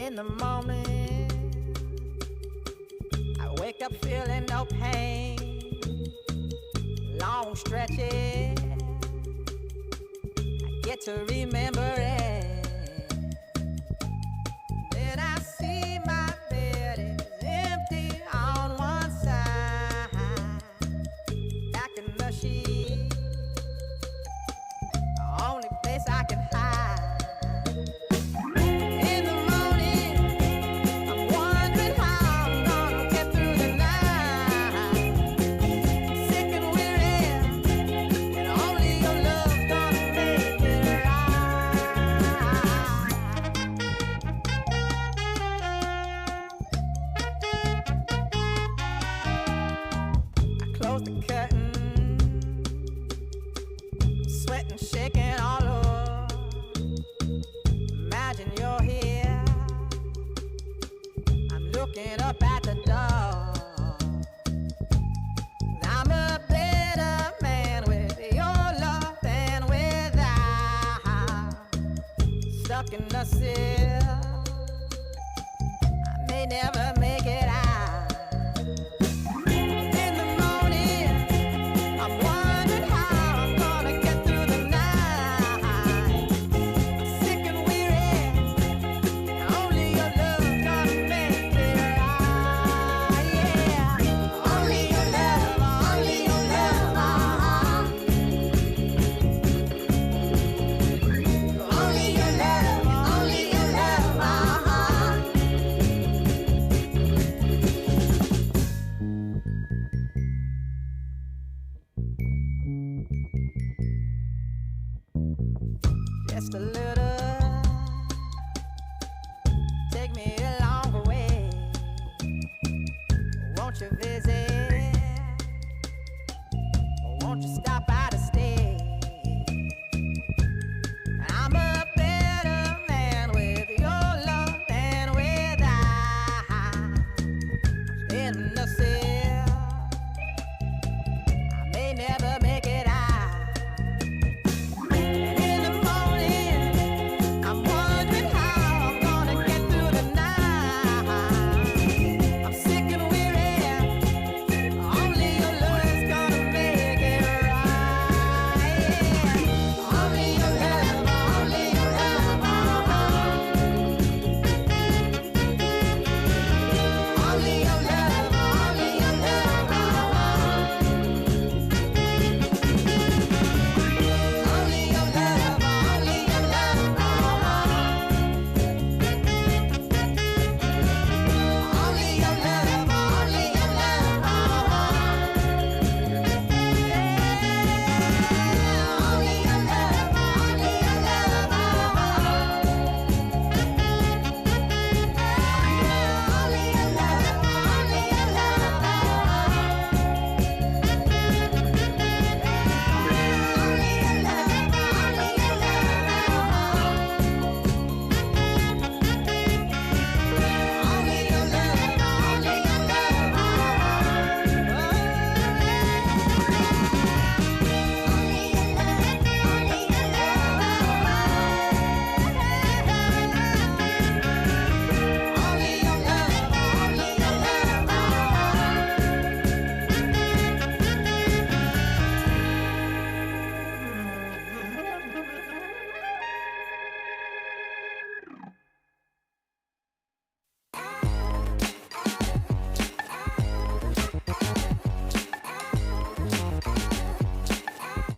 In the morning, I wake up feeling no pain. Long stretches, I get to remember it. Then I see my bed is empty on one side. Back in the sheet, the only place I can hide. Close the curtain, sweating, shaking all over. Imagine you're here, I'm looking up at the door. I'm a better man with your love than without. Stuck in the cell, I may never make it out. Just a little, take me a long way. Won't you visit?